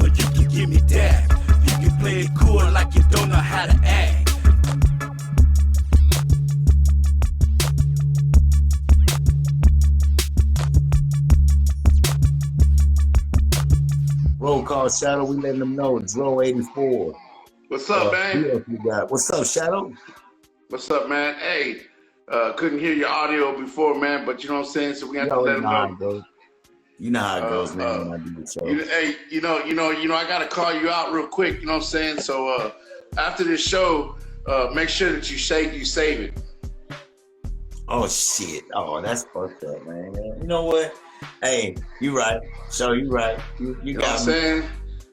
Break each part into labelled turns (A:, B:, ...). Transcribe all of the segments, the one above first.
A: or you can give me that. You can play it cool like you don't know how to act.
B: Roll call, Shadow. We letting them know. Dro 84.
C: What's up, man?
B: Who else we got? What's up, Shadow?
C: What's up, man? Hey, couldn't hear your audio before, man, but you know what I'm saying? So we have to let them know.
B: You know how it goes, man, when I do the show.
C: Hey, you know, I got to call you out real quick, you know what I'm saying? So after this show, make sure that you save it.
B: Oh, shit. Oh, that's fucked up, man. You know what? Hey, you right. So you right. You
C: know
B: got
C: what I'm saying?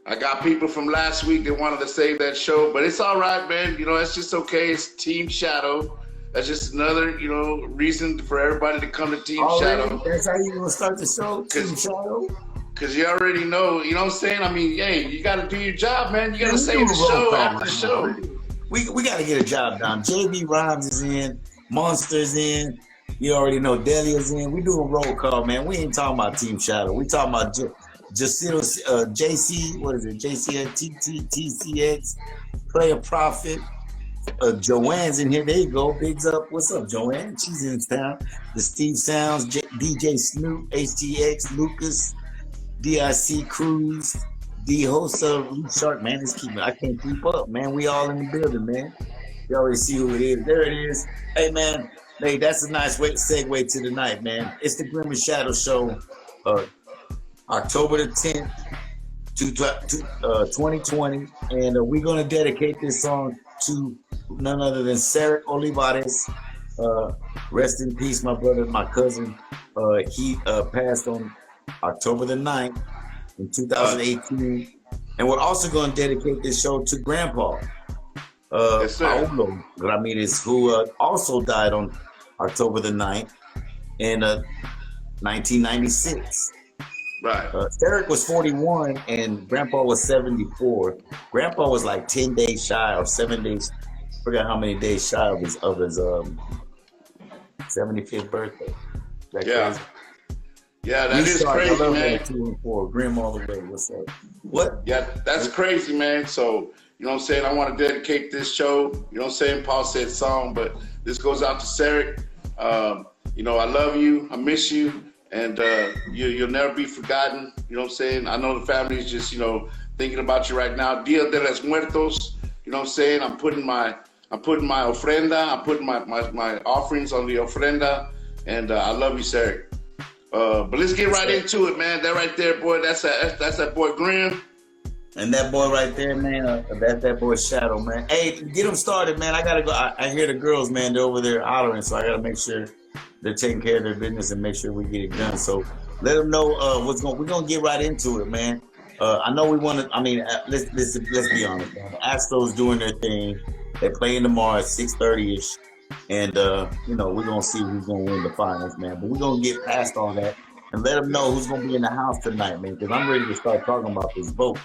C: I got people from last week that wanted to save that show, but it's all right, man. You know, it's just okay. It's Team Shadow. That's just another, you know, reason for everybody to come to Team Shadow.
B: That's how you gonna start the show, Team Shadow?
C: Because you already know, you know what I'm saying? I mean, hey, you got to do your job, man. You got to save the show after the show.
B: We got to get a job done. JB Rhymes is in. Monster's in. You already know Delia's in. We do a roll call, man. We ain't talking about Team Shadow. We talking about Jacinto, JC, what is it? TCX, Player Profit. Joanne's in here. There you go. Bigs up. What's up, Joanne? She's in town. The Steve Sounds, DJ Snoop, HGX, Lucas, DIC Cruz, the host of Shark, man. I can't keep up, man. We all in the building, man. You already see who it is. There it is. Hey, man. Hey, that's a nice segue to the night, man. It's the Grimm and Shadow Show, October the 10th, 2020. And we're going to dedicate this song to none other than Sarek Olivares. Rest in peace, my brother, my cousin. He passed on October the 9th in 2018. And we're also going to dedicate this show to Grandpa.
C: Yes,
B: Paulo Ramirez, who also died on October the 9th in 1996.
C: Right.
B: Sarek was 41 and Grandpa was 74. Grandpa was like 10 days shy or 7 days. I forgot how many days shy of his 75th birthday.
C: Crazy? Yeah, that is crazy, man.
B: 2 and 4, Grimm all the way. What's up? What?
C: Yeah, that's crazy, man. So, you know what I'm saying? I want to dedicate this show. You know what I'm saying? Paul said song, but this goes out to Sarek. You know, I love you. I miss you. And you'll never be forgotten. You know what I'm saying? I know the family is just, you know, thinking about you right now. Dia de los Muertos. You know what I'm saying? I'm putting my ofrenda. I'm putting my offerings on the ofrenda. And I love you, Sarek. But let's get right into it, man. That right there, boy, that's that boy Grimm.
B: And that boy right there, man, that's that boy Shadow, man. Hey, get them started, man. I gotta go. I hear the girls, man, they're over there hollering, so I gotta make sure they're taking care of their business and make sure we get it done. So let them know we're gonna get right into it, man. I know we want to. I mean, let's be honest, man. The Astros doing their thing. They're playing tomorrow at 6:30ish. And, you know, we're going to see who's going to win the finals, man. But we're going to get past all that and let them know who's going to be in the house tonight, man, because I'm ready to start talking about this vote.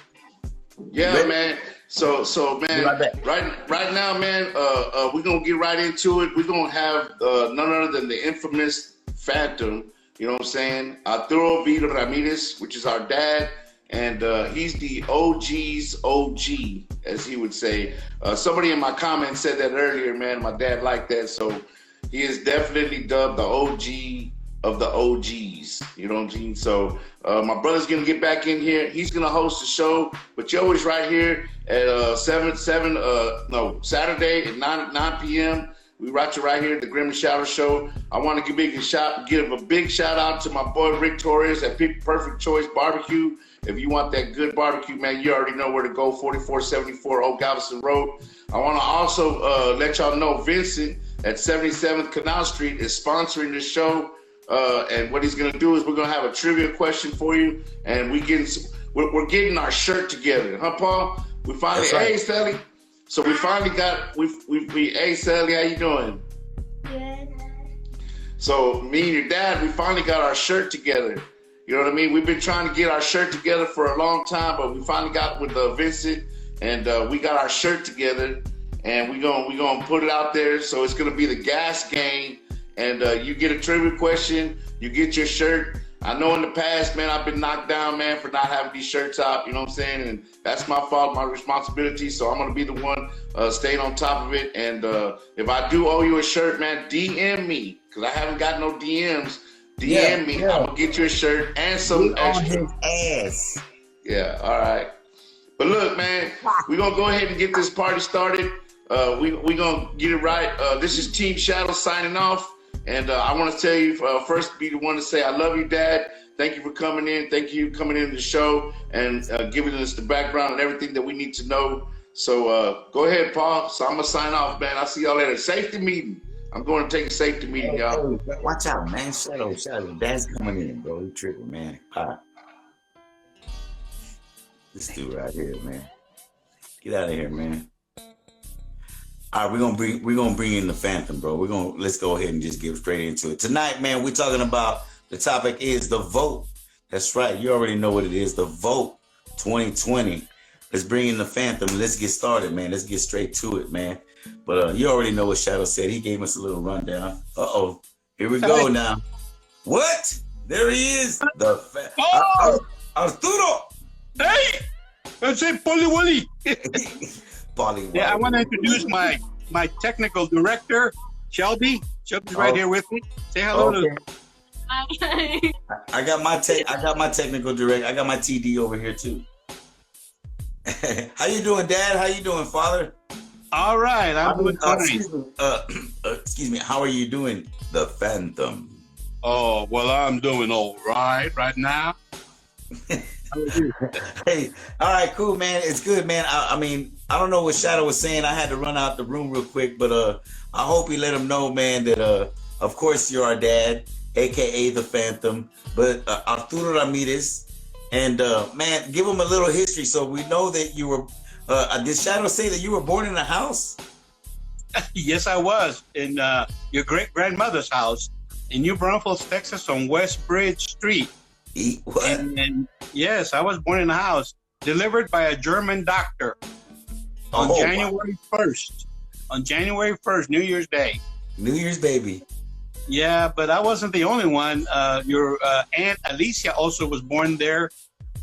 C: Yeah, man. So man, right now, man, we're going to get right into it. We're going to have none other than the infamous Phantom, you know what I'm saying? Arturo V. Ramirez, which is our dad. And he's the OG's OG, as he would say. Somebody in my comments said that earlier, man. My dad liked that. So he is definitely dubbed the OG of the OGs. You know what I'm saying? So my brother's going to get back in here. He's going to host the show. But you're always right here at Saturday at 9 p.m. We watch you right here at the Grimm and Shadow Show. I want to give a big shout out to my boy Rick Torres at Perfect Choice Barbecue. If you want that good barbecue, man, you already know where to go, 4474 Old Galveston Road. I want to also let y'all know Vincent at 77th Canal Street is sponsoring this show. And what he's going to do is we're going to have a trivia question for you. And we're getting our shirt together. Huh, Paul? We finally, Hey, Sally. So we finally got, hey, Sally, how you doing?
D: Good.
C: So me and your dad, we finally got our shirt together. You know what I mean? We've been trying to get our shirt together for a long time, but we finally got with Vincent, and we got our shirt together, and we're gonna put it out there. So it's gonna be the gas game, and you get a trivia question, you get your shirt. I know in the past, man, I've been knocked down, man, for not having these shirts out, you know what I'm saying? And that's my fault, my responsibility. So I'm going to be the one staying on top of it. And if I do owe you a shirt, man, DM me, because I haven't got no DMs. DM me. I'm going to get you a shirt and some extra.
B: On his ass.
C: Yeah, all right. But look, man, we're going to go ahead and get this party started. We're going to get it right. This is Team Shadow signing off. And I want to tell you, first, be the one to say, I love you, Dad. Thank you for coming in. Thank you for coming into the show and giving us the background and everything that we need to know. So go ahead, Paul. So I'm going to sign off, man. I'll see y'all later. Safety meeting. I'm going to take a safety meeting, y'all.
B: Hey, watch out, man. Shadow. Dad's coming in, bro. He tripping, man. This dude right here, man. Get out of here, man. All right, we're gonna bring in the Phantom, bro. Let's go ahead and just get straight into it. Tonight, man, we're talking about, the topic is the vote. That's right, you already know what it is, the vote 2020. Let's bring in the Phantom. Let's get started, man. Let's get straight to it, man. But you already know what Shadow said. He gave us a little rundown. Uh-oh, here we go now. What? There he is. The Arturo.
D: Hey, that's it, Polly.
B: Yeah,
D: I want to introduce my technical director, Shelby. Shelby's right here with me. Say hello to.
B: I got my technical director. I got my TD over here too. How you doing, Dad? How you doing, Father?
D: All right, I'm doing fine.
B: Excuse me. How are you doing, the Phantom?
D: Oh well, I'm doing all right now. How are you?
B: Hey, all right, cool, man. It's good, man. I mean, I don't know what Shadow was saying. I had to run out the room real quick, but I hope he let him know, man, that of course you're our dad, aka the Phantom, but Arturo Ramirez, and man, give him a little history so we know that you were. Did Shadow say that you were born in a house?
D: Yes, I was in your great grandmother's house in New Braunfels, Texas, on West Bridge Street.
B: What?
D: And yes, I was born in a house delivered by a German doctor on January 1st. On January 1st, New Year's Day.
B: New Year's baby.
D: Yeah, but I wasn't the only one. Your Aunt Alicia also was born there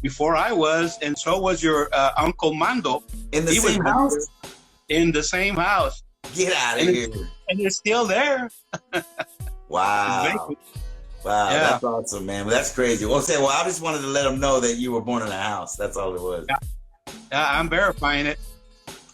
D: before I was, and so was your Uncle Mando.
B: In the same house?
D: In the same house.
B: Get out of here.
D: And it's still there.
B: Wow. Wow, yeah. That's awesome, man. That's crazy. Well, I just wanted to let them know that you were born in a house. That's all it was.
D: Yeah, I'm verifying it.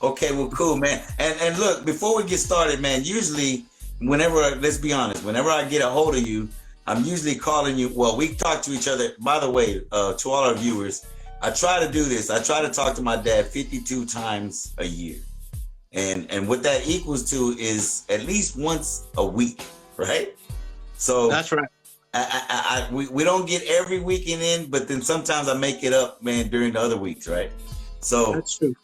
B: Okay, well, cool, man. And look, before we get started, man, usually let's be honest, whenever I get a hold of you, I'm usually calling you. Well, we talk to each other. By the way, to all our viewers, I try to do this. I try to talk to my dad 52 times a year. And what that equals to is at least once a week, right? So
D: that's right.
B: We don't get every weekend in, but then sometimes I make it up, man, during the other weeks, right? So
D: that's true.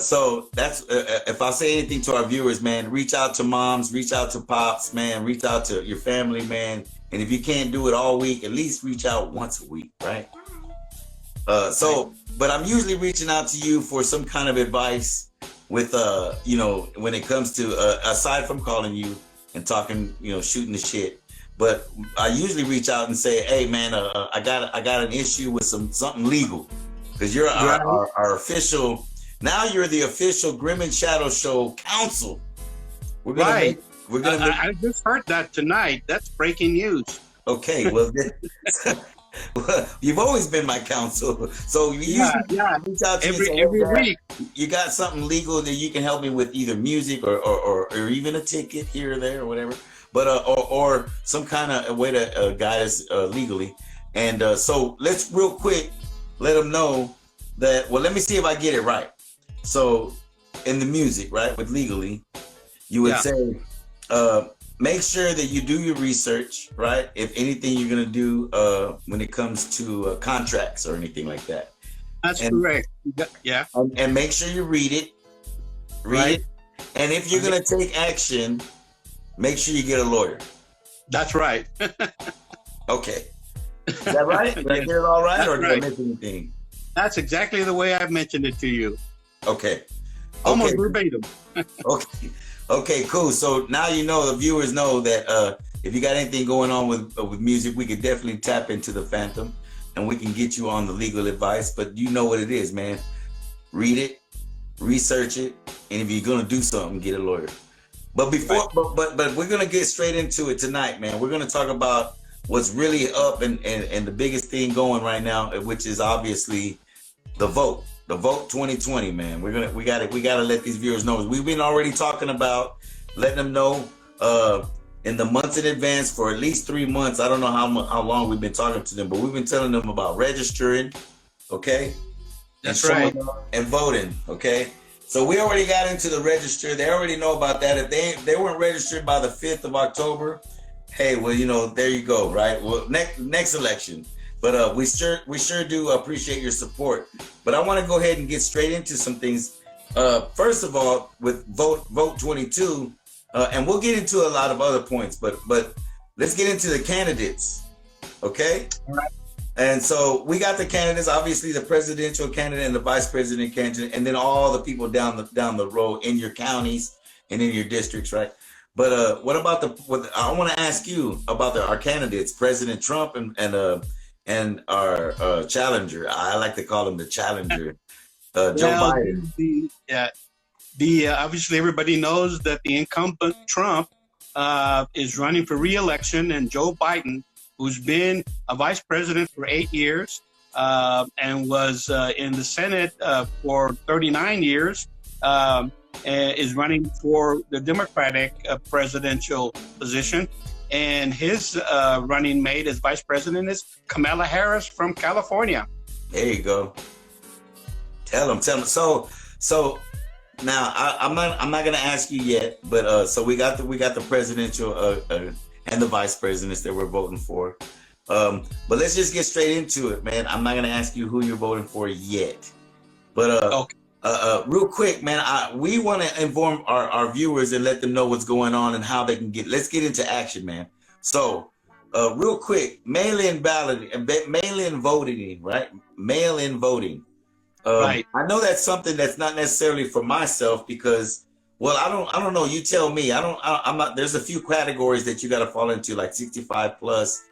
B: So that's if I say anything to our viewers, man, reach out to moms, reach out to pops, man, reach out to your family, man. And if you can't do it all week, at least reach out once a week, right? But I'm usually reaching out to you for some kind of advice with, when it comes to, aside from calling you and talking, shooting the shit. But I usually reach out and say, "Hey, man, I got an issue with something legal," because you're our official. Now you're the official Grimm and Shadow Show counsel. We're gonna.
D: I just heard that tonight. That's breaking news.
B: Okay, well, you've always been my counsel. So you usually reach out to me
D: every week.
B: You got something legal that you can help me with, either music or even a ticket here or there or whatever. But or some kind of way to guide us legally. And so let's real quick let them know that. Well, let me see if I get it right. So in the music, right, with legally, you would say make sure that you do your research, right? If anything you're gonna do when it comes to contracts or anything like that.
D: That's correct. Yeah.
B: And make sure you read it. Read it. And if you're gonna take action, make sure you get a lawyer.
D: That's right.
B: Okay. Is that right? Did I get it all right? Or did I miss anything?
D: That's exactly the way I've mentioned it to you.
B: Okay.
D: Almost verbatim.
B: Okay. Okay, cool. So now the viewers know that if you got anything going on with music, we could definitely tap into the Phantom, and we can get you on the legal advice. But you know what it is, man. Read it, research it, and if you're gonna do something, get a lawyer. But before, but we're gonna get straight into it tonight, man. We're gonna talk about what's really up and the biggest thing going right now, which is obviously the vote 2020, man. We gotta let these viewers know. We've been already talking about letting them know in the months in advance for at least 3 months. I don't know how long we've been talking to them, but we've been telling them about registering, okay?
D: That's right.
B: And voting, okay? So we already got into the register. They already know about that. If they weren't registered by the 5th of October, hey, well, you know, there you go, right? Well, next election. But we sure do appreciate your support. But I want to go ahead and get straight into some things. First of all, with vote 22, and we'll get into a lot of other points, but let's get into the candidates, okay?
D: All right.
B: And so we got the candidates, obviously the presidential candidate and the vice president candidate, and then all the people down the road in your counties and in your districts, right? But what about I want to ask you about our candidates, President Trump and our challenger. I like to call him the challenger, Joe Biden.
D: Obviously everybody knows that the incumbent Trump is running for re-election, and Joe Biden, who's been a vice president for 8 years and was in the Senate for 39 years, is running for the Democratic presidential position. And his running mate as vice president is Kamala Harris from California.
B: There you go. Tell him. So now I'm not gonna ask you yet, but so we got the presidential and the vice presidents that we're voting for. But let's just get straight into it, man. I'm not gonna ask you who you're voting for yet. But
D: okay.
B: Real quick, man, we want to inform our viewers and let them know what's going on and how they can let's get into action, man. So real quick, mail-in voting, right? Mail-in voting.
D: Right.
B: I know that's something that's not necessarily for myself because, well, I don't know. You tell me. I'm not. There's a few categories that you got to fall into, like 65 plus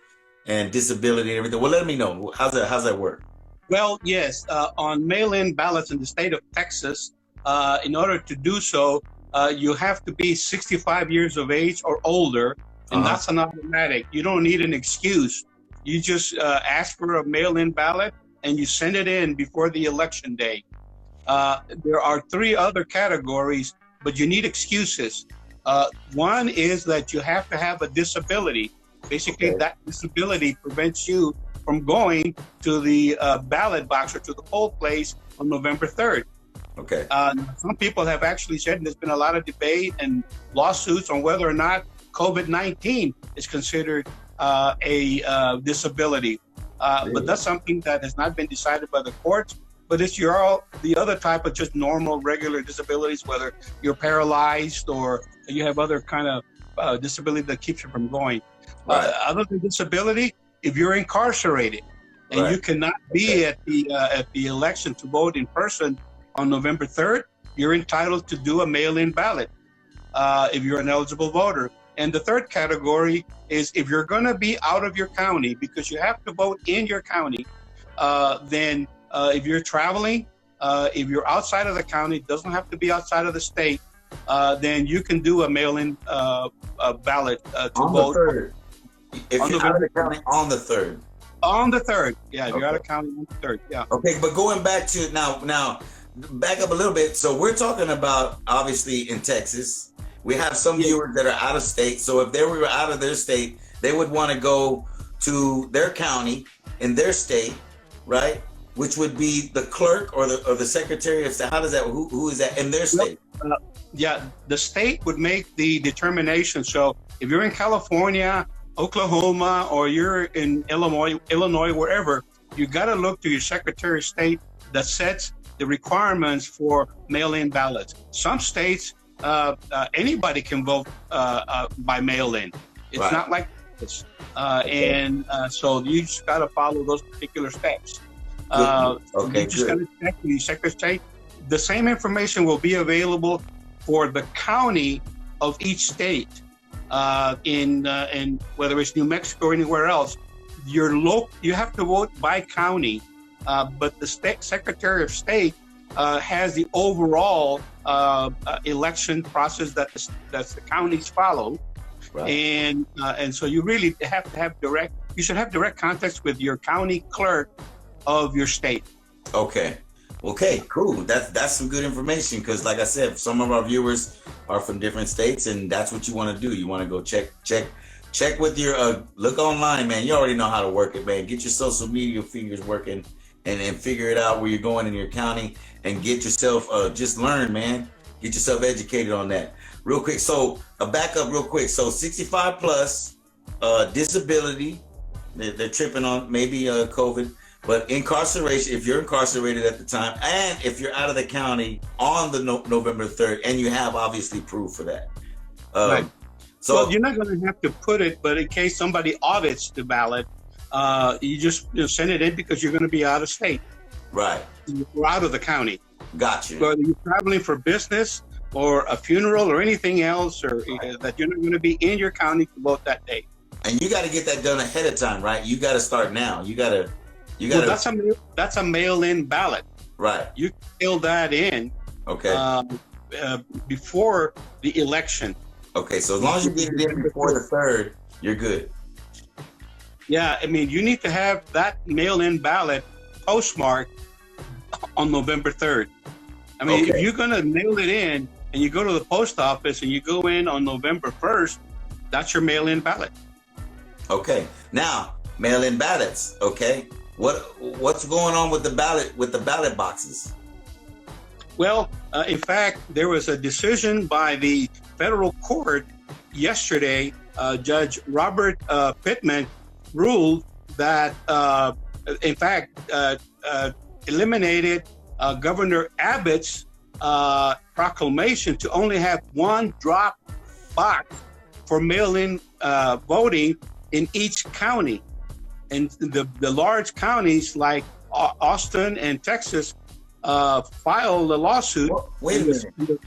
B: and disability and everything. Well, let me know. How's that work?
D: Well, yes. On mail-in ballots in the state of Texas, in order to do so, you have to be 65 years of age or older, and that's an automatic. You don't need an excuse. You just ask for a mail-in ballot and you send it in before the election day. There are 3 other categories, but you need excuses. One is that you have to have a disability. Basically, that disability prevents you from going to the ballot box or to the poll place on November 3rd.
B: Okay.
D: Some people have actually said, and there's been a lot of debate and lawsuits on whether or not COVID-19 is considered a disability. But that's something that has not been decided by the courts. But it's the other type of just normal, regular disabilities, whether you're paralyzed or you have other kind of disability that keeps you from going.
B: Right.
D: Other than disability, if you're incarcerated and you cannot be at the election to vote in person on November 3rd, you're entitled to do a mail-in ballot if you're an eligible voter. And the third category is if you're going to be out of your county, because you have to vote in your county, then if you're traveling, if you're outside of the county, doesn't have to be outside of the state, then you can do a mail-in ballot to
B: on
D: vote.
B: The 3rd. If you're out of the county, on the 3rd.
D: On the 3rd, yeah. If you're out of county, on the 3rd, yeah.
B: Okay, but going back to now, back up a little bit. So we're talking about obviously in Texas. We have some viewers that are out of state. So if they were out of their state, they would want to go to their county in their state, right? Which would be the clerk or the secretary of state. How does that? Who is that in their state?
D: The state would make the determination. So if you're in California, Oklahoma, or you're in Illinois, wherever, you got to look to your Secretary of State that sets the requirements for mail-in ballots. Some states, anybody can vote by mail-in. It's not like this. So you just got to follow those particular steps. You just got to check with the Secretary of State. The same information will be available for the county of each state. in whether it's New Mexico or anywhere else, you have to vote by county, but the state Secretary of State has the overall election process that the counties follow, right. And so you really have to have you should have direct contacts with your county clerk of your state. Okay, cool. That's some good information, because like I said, some of our viewers are from different states, and that's what you want to do. You want to go check with your look online, man. You already know how to work it, man. Get your social media fingers working and figure it out where you're going in your county, and get yourself just learn, man. Get yourself educated on that. Real quick, so back up real quick. So 65 plus, disability, they're tripping on maybe COVID, but incarceration, if you're incarcerated at the time, and if you're out of the county on the November 3rd, and you have obviously proof for that. Right. So well, you're not going to have to put it, but in case somebody audits the ballot, you just send it in, because you're going to be out of state. Right. You're out of the county. Gotcha. Whether you're traveling for business or a funeral or anything else, or that you're not going to be in your county to vote that day. And you got to get that done ahead of time, right? You got to start now. You got to. Well, that's a mail-in ballot. Right. You fill that in. Okay. Before the election. Okay, so as long as you get it in before the 3rd, you're good. Yeah, I mean, you need to have that mail-in ballot postmarked on November 3rd. I mean, if you're going to mail it in and you go to the post office and you go in on November 1st, that's your mail-in ballot. Okay. Now, mail-in ballots, okay? What's going on with the ballot boxes? Well, in fact, there was a decision by the federal court yesterday. Judge Robert Pittman ruled that, in fact, eliminated Governor Abbott's proclamation to only have one drop box for mail-in voting in each county. And the large counties like Austin and Texas filed a lawsuit. Wait a minute.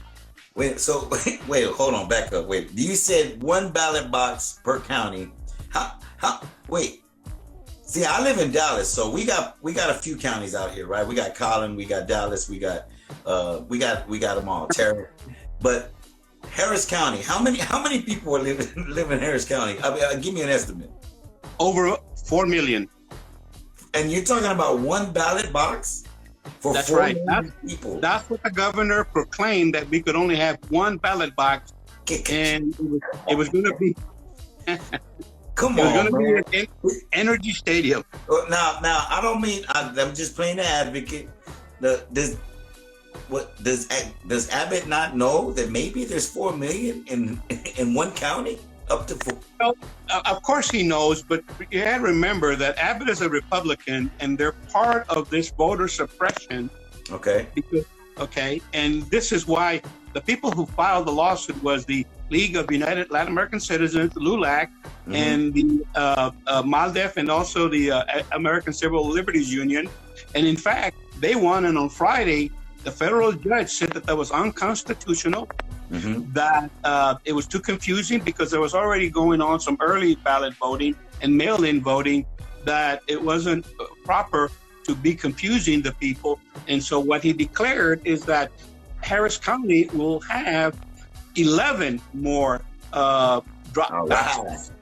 D: Wait, hold on, back up. Wait, you said one ballot box per county. Wait. See, I live in Dallas, so we got a few counties out here, right? We got Collin, we got Dallas, we got them all, Terra. But Harris County, how many people live in Harris County? Give me an estimate. Over 4 million. And you're talking about one ballot box for That's 4 right. million people? That's what the governor proclaimed, that we could only have one ballot box, and it was going to be. Come on, man. It's going to be an Energy Stadium. Now, I don't mean. I'm just playing the advocate. Does Abbott not know that maybe there's 4 million in one county? Up to 4. Well, of course he knows, but you had to remember that Abbott is a Republican, and they're part of this voter suppression. Okay. And this is why the people who filed the lawsuit was the League of United Latin American Citizens, LULAC, and the MALDEF, and also the American Civil Liberties Union. And in fact, they won, and on Friday, the federal judge said that was unconstitutional, that it was too confusing, because there was already going on some early ballot voting and mail-in voting, that it wasn't proper to be confusing the people. And so what he declared is that Harris County will have 11 more drop boxes.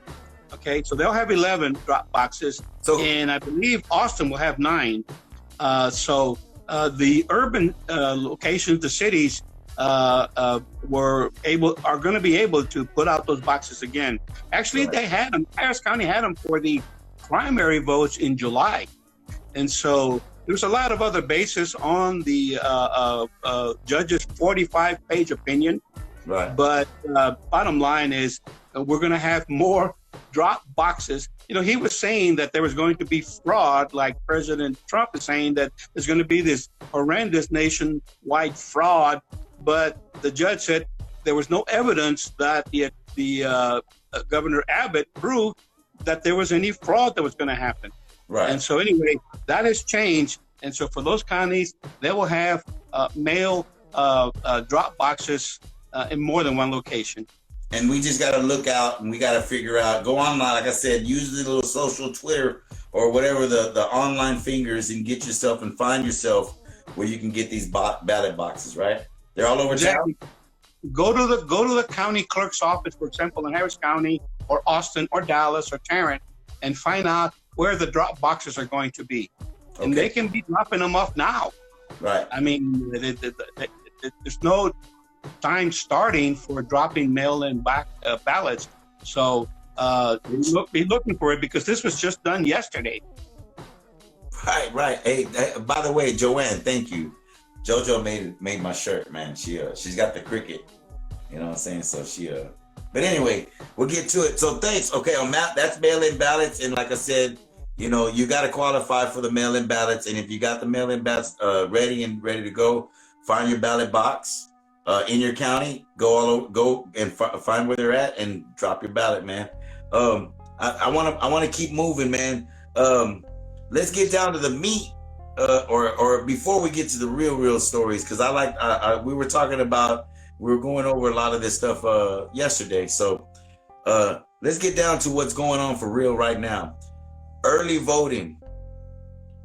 D: Okay, so they'll have 11 drop boxes, and I believe Austin will have 9. So the urban locations, the cities, are going to be able to put out those boxes again. Actually, They had them. Harris County had them for the primary votes in July, and so there's a lot of other bases on the judge's 45-page opinion. Right. But bottom line is, we're going to have more drop boxes. He was saying that there was going to be fraud, like President Trump is saying that there's going to be this horrendous nationwide fraud. But the judge said there was no evidence that the Governor Abbott proved that there was any fraud that was going to happen. Right. And so anyway, that has changed. And so for those counties, they will have mail drop boxes in more than one location.
B: and we just got to look out, and we got to figure out, go online, like I said, use the little social Twitter or whatever the online fingers, and get yourself and find yourself where you can get these ballot boxes, right? They're all over town.
D: Go to the county clerk's office, for example, in Harris County or Austin or Dallas or Tarrant, and find out where the drop boxes are going to be. And they can be dropping them off now.
B: Right.
D: I mean, there's no time starting for dropping mail-in ballots. So be looking for it, because this was just done yesterday.
B: Right. Hey, by the way, Joanne, thank you. JoJo made my shirt, man. She's got the cricket. You know what I'm saying? So but anyway, we'll get to it. So thanks. Okay, on map, that's mail-in ballots, and like I said, you know, you got to qualify for the mail-in ballots, and if you got the mail-in ballots ready to go, find your ballot box in your county. Go and find where they're at and drop your ballot, man. I want to keep moving, man. Let's get down to the meat, or before we get to the real stories, because we were going over a lot of this stuff yesterday. So let's get down to what's going on for real right now. Early voting.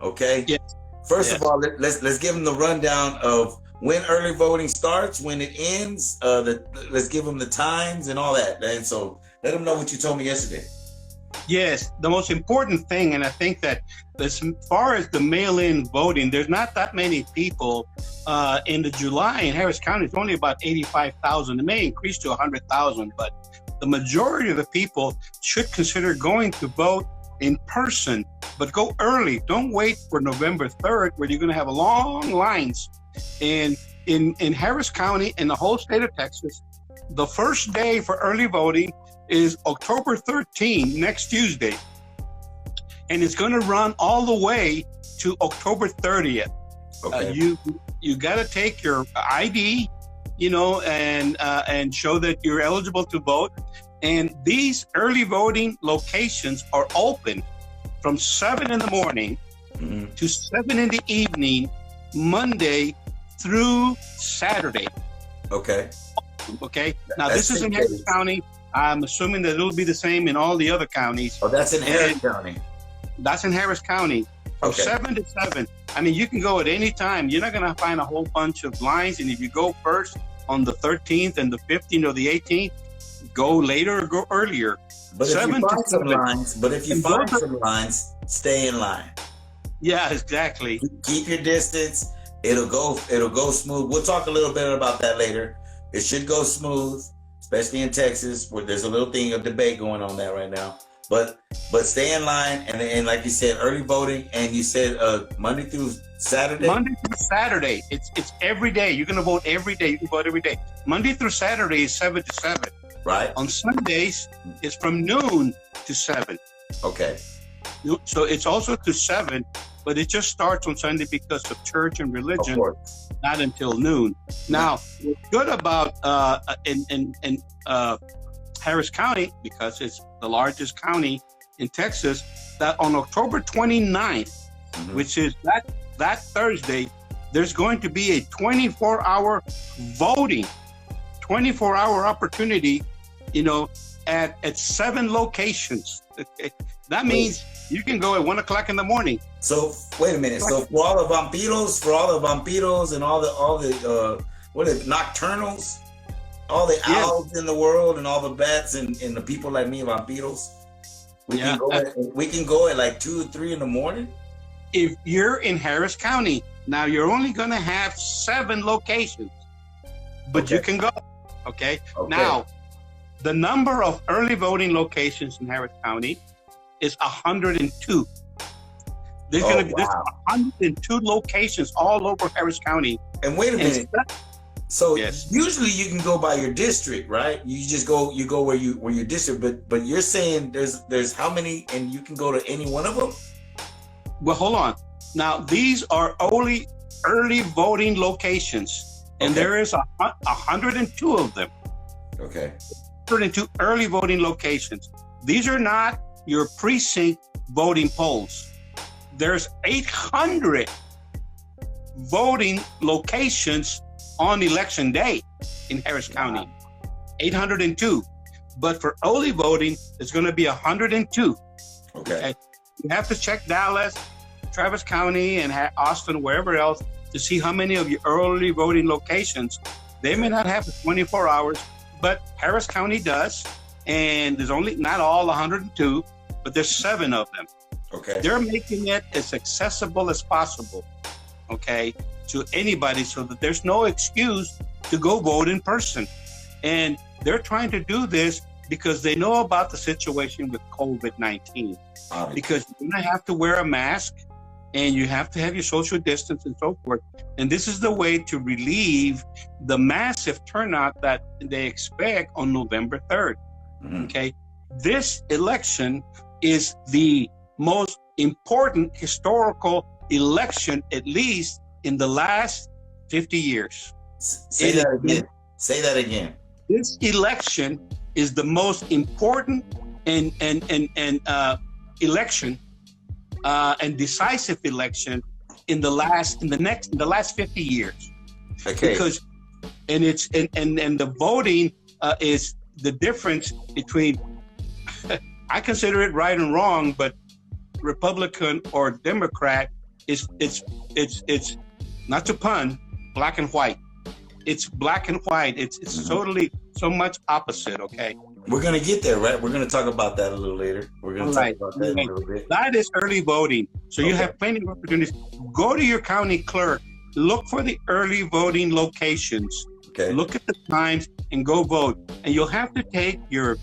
B: Okay.
D: Yes.
B: First of all, let's give them the rundown of when early voting starts, when it ends. Let's give them the times and all that. And so let them know what you told me yesterday.
D: Yes, the most important thing, and I think that as far as the mail-in voting, there's not that many people in the July in Harris County. It's only about 85,000. It may increase to 100,000, but the majority of the people should consider going to vote in person, but go early. Don't wait for November 3rd, where you're going to have long lines. And in Harris County and the whole state of Texas, the first day for early voting is October 13, next Tuesday. And it's going to run all the way to October 30th.
B: Okay.
D: You got to take your ID, and show that you're eligible to vote. And these early voting locations are open from 7 in the morning to 7 in the evening, Monday through Saturday.
B: Okay.
D: Okay. Now, this is in Harris County. I'm assuming that it'll be the same in all the other counties.
B: Oh, that's in Harris County.
D: That's in Harris County. From 7 to 7. I mean, you can go at any time. You're not going to find a whole bunch of lines. And if you go first on the 13th and the 15th or the 18th, go later or go earlier.
B: But if you find some lines, stay in line.
D: Yeah, exactly.
B: Keep your distance. It'll go smooth. We'll talk a little bit about that later. It should go smooth, especially in Texas, where there's a little thing of debate going on that right now. But stay in line, and like you said, early voting, and you said Monday through Saturday?
D: Monday through Saturday. It's every day. You're going to vote every day. You can vote every day. Monday through Saturday is 7 to 7.
B: Right.
D: On Sundays, it's from noon to 7.
B: Okay.
D: So it's also to 7, but it just starts on Sunday because of church and religion, not until noon. Now, what's good about in Harris County, because it's the largest county in Texas, that on October 29th, which is that Thursday, there's going to be a 24-hour voting, 24-hour opportunity, at 7 locations. That means you can go at 1 o'clock in the morning.
B: So wait a minute. So for all the vampiros and all the nocturnals, all the owls in the world and all the bats and the people like me, vampiros, we can go at like 2 or 3 in the morning.
D: If you're in Harris County, now you're only going to have 7 locations, but you can go. Okay. Now, the number of early voting locations in Harris County is 102. There's going to be 102 locations all over Harris County.
B: And wait a minute. So usually you can go by your district, right? You go where your district, but you're saying there's how many, and you can go to any one of them?
D: Well, hold on. Now, these are only early voting locations, and there is 102 of them.
B: Okay.
D: 102 early voting locations. These are not your precinct voting polls. There's 800 voting locations on election day in Harris County. 802. But for early voting, it's going to be 102.
B: Okay.
D: You have to check Dallas, Travis County, and Austin, wherever else, to see how many of your early voting locations. They may not have 24 hours, but Harris County does. And there's only, not all 102, but there's 7 of them.
B: Okay.
D: They're making it as accessible as possible, okay, to anybody, so that there's no excuse to go vote in person. And they're trying to do this because they know about the situation with COVID-19. Because you're going to have to wear a mask, and you have to have your social distance and so forth. And this is the way to relieve the massive turnout that they expect on November 3rd. Mm-hmm. Okay. This election is the most important historical election, at least in the last 50 years.
B: Say that again. Say that again.
D: This election is the most important election and decisive election in the last 50 years.
B: Okay.
D: Because the voting is the difference between I consider it right and wrong, but Republican or Democrat it's not to pun, black and white. It's black and white. It's totally so much opposite. Okay.
B: We're gonna get there, right? We're gonna talk about that a little later. We're gonna talk about that a little bit.
D: That is early voting, so you have plenty of opportunities. Go to your county clerk, look for the early voting locations.
B: Okay.
D: Look at the times and go vote. And you'll have to take your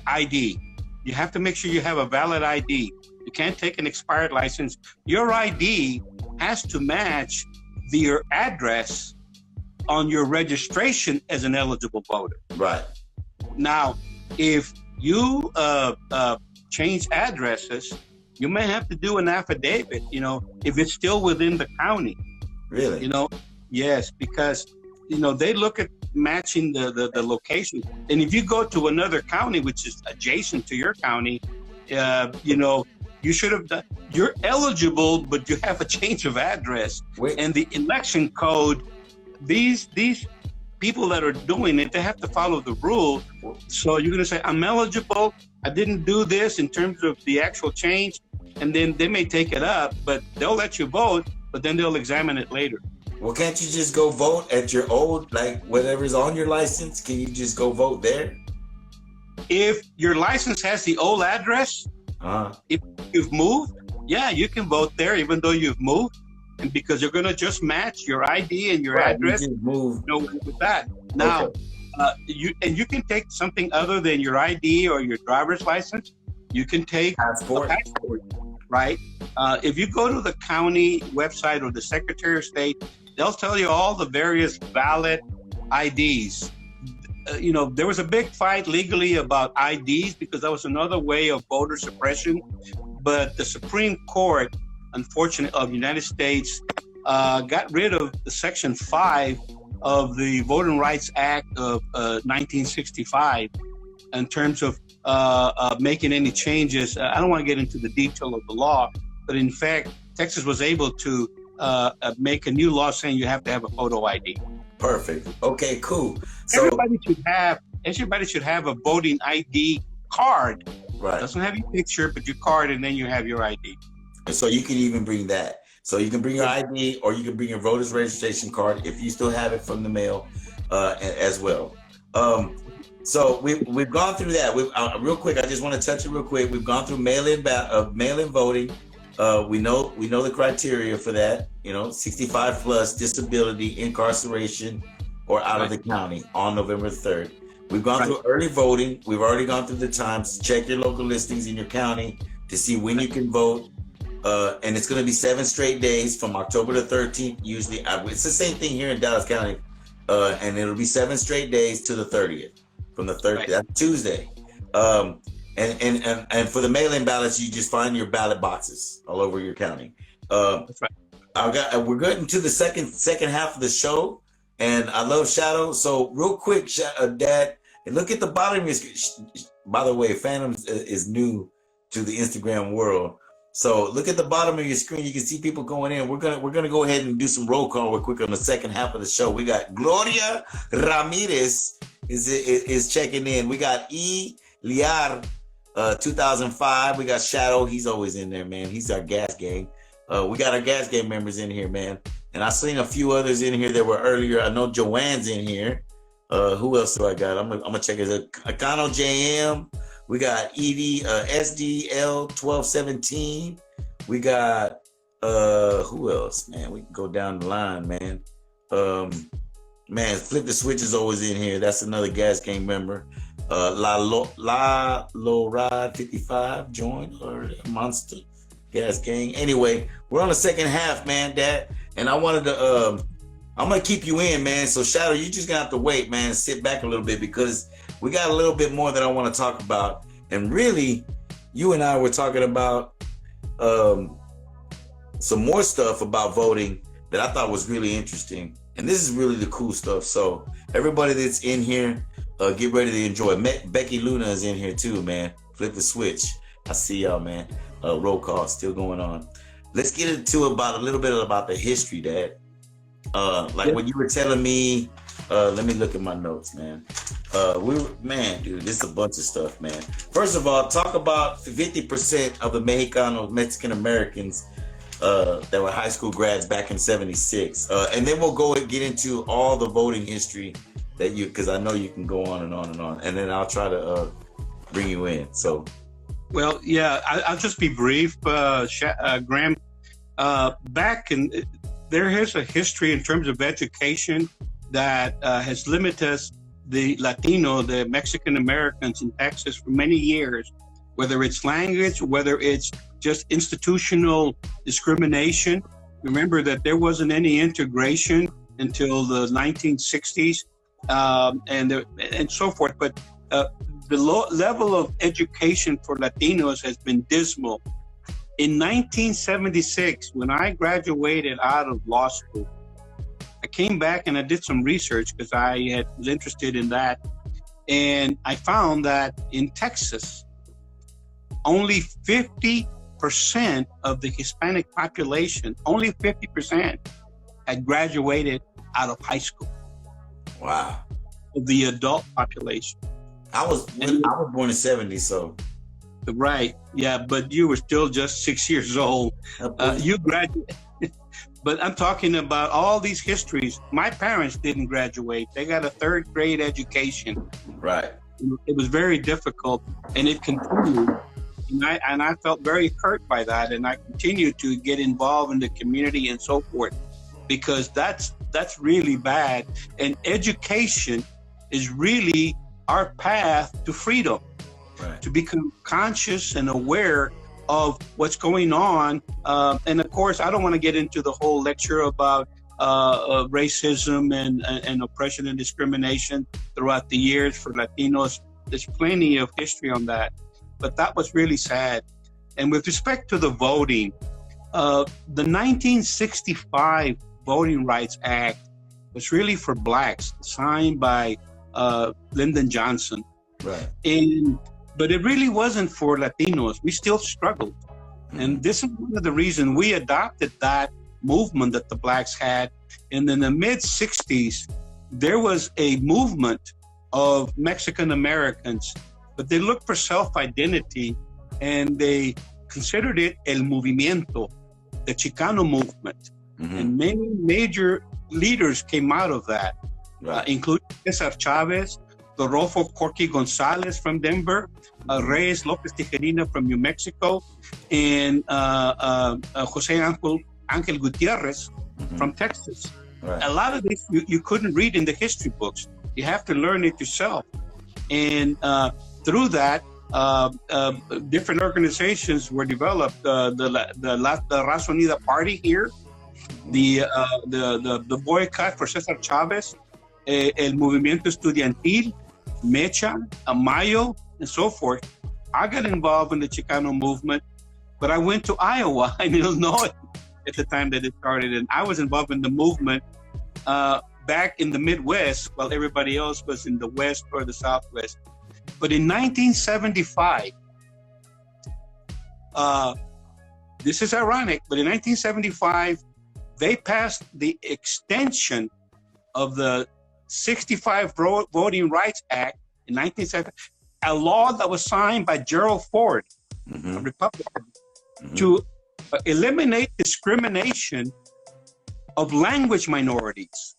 D: ID. You have to make sure you have a valid ID. You can't take an expired license. Your ID has to match your address on your registration as an eligible voter.
B: Right.
D: Now, if you change addresses, you may have to do an affidavit, if it's still within the county.
B: Really?
D: Yes, because, they look at matching the location. And if you go to another county, which is adjacent to your county, you should have done, you're eligible, but you have a change of address.
B: Wait.
D: And the election code, these people that are doing it, they have to follow the rule. So you're going to say, I'm eligible. I didn't do this in terms of the actual change. And then they may take it up, but they'll let you vote, but then they'll examine it later.
B: Well, can't you just go vote at your old, whatever's on your license? Can you just go vote there?
D: If your license has the old address, if you've moved, yeah, you can vote there even though you've moved. And because you're going to just match your ID and your address,
B: you just move.
D: With that. Now, you can take something other than your ID or your driver's license. You can take
B: passport.
D: A passport, right? If you go to the county website or the Secretary of State, they'll tell you all the various valid IDs. There was a big fight legally about IDs because that was another way of voter suppression. But the Supreme Court, unfortunately, of the United States got rid of the Section 5 of the Voting Rights Act of 1965 in terms of making any changes. I don't want to get into the detail of the law, but in fact, Texas was able to make a new law saying you have to have a photo ID.
B: Perfect. Okay, cool. So
D: everybody should have a voting ID card.
B: Right.
D: It doesn't have your picture, but your card, and then you have your ID.
B: So you can even bring that. So you can bring your ID, or you can bring your voter's registration card if you still have it from the mail, as well. So we've gone through that. Real quick, I just want to touch it real quick. We've gone through mail-in voting. We know the criteria for that. 65 plus, disability, incarceration, or out of the county on November 3rd. We've gone through early voting. We've already gone through the times. Check your local listings in your county to see when you can vote. And it's going to be 7 straight days from October the 13th. Usually, it's the same thing here in Dallas County. And it'll be 7 straight days to the 30th. From the 30th, that's Tuesday. And for the mail-in ballots, you just find your ballot boxes all over your county. That's right. We're getting to the second half of the show, and I love Shadow. So real quick, Dad, and look at the bottom of your screen. By the way, Phantom is new to the Instagram world. So look at the bottom of your screen. You can see people going in. We're gonna go ahead and do some roll call real quick on the second half of the show. We got Gloria Ramirez is checking in. We got Liar, 2005. We got Shadow. He's always in there, man. He's our gas gang. We got our gas gang members in here, man. And I've seen a few others in here that were earlier. I know Joanne's in here. Who else do I got? I'm gonna check it out. Akano JM. We got Edie, SDL 1217. We got who else, man? We can go down the line, man. Man, Flip the Switch is always in here. That's another gas gang member. La Rod 55 joined, or Monster Gas Gang. Anyway, we're on the second half, man, Dad. And I wanted to I'm gonna keep you in, man. So Shadow, you just gonna have to wait, man. Sit back a little bit because we got a little bit more that I want to talk about. And really, you and I were talking about some more stuff about voting that I thought was really interesting. And this is really the cool stuff. So everybody that's in here, get ready to enjoy. Becky Luna is in here too, man. Flip the switch. I see y'all, man. Roll call still going on. Let's get into a little bit about the history, Dad. When you were telling me, let me look at my notes, man. Dude, this is a bunch of stuff, man. First of all, talk about 50% of the Mexican Americans that were high school grads back in '76, and then we'll get into all the voting history that because I know you can go on and on and on, and then I'll try to bring you in. So, well, yeah, I'll just be brief, Graham. There is a history in terms of education that has limited the Latino, the Mexican Americans in Texas for many years, whether it's language, whether it's just institutional discrimination. Remember that there wasn't any integration until the 1960s and so forth. But the level of education for Latinos has been dismal. In 1976, when I graduated out of law school, I came back and I did some research because I was interested in that. And I found that in Texas, only 50% of the Hispanic population, only 50% had graduated out of high school. Wow. Of the adult population. I was born in '70, so. Right. Yeah, but you were still just 6 years old. You graduated. But I'm talking about all these histories. My parents didn't graduate. They got a third grade education. Right. It was very difficult, and it continued. And I felt very hurt by that, and I continued to get involved in the community and so forth, because that's really bad. And education is really our path to freedom. Right. To become conscious and aware of what's going on. And of course, I don't want to get into the whole lecture about racism and oppression and discrimination throughout the years for Latinos. There's plenty of history on that, but that was really sad. And with respect to the voting, the 1965 Voting Rights Act was really for blacks, signed by Lyndon Johnson. Right. But it really wasn't for Latinos. We still struggled. And this is one of the reasons we adopted that movement that the blacks had. And in the mid-'60s, there was a movement of Mexican Americans, but they looked for self-identity, and they considered it el movimiento, the Chicano movement. Mm-hmm. And many major leaders came out of that, right. Including Cesar Chavez, Rodolfo Corky Gonzalez from Denver, Reyes Lopez Tijerina from New Mexico, and Jose Angel Gutierrez from Texas. Right. A lot of this you couldn't read in the history books. You have to learn it yourself. And through that, different organizations were developed. The Raza Unida Party here, the boycott for Cesar Chavez, el Movimiento Estudiantil, Mecha, Amayo, and so forth. I got involved in the Chicano movement, but I went to Iowa and Illinois at the time that it started, and I was involved in the movement back in the Midwest while everybody else was in the West or the Southwest. But in 1975, this is ironic, but in 1975, they passed the extension of the 65 Voting Rights Act in 1970
D: a law that was signed by Gerald Ford, a Republican, to eliminate discrimination of language minorities.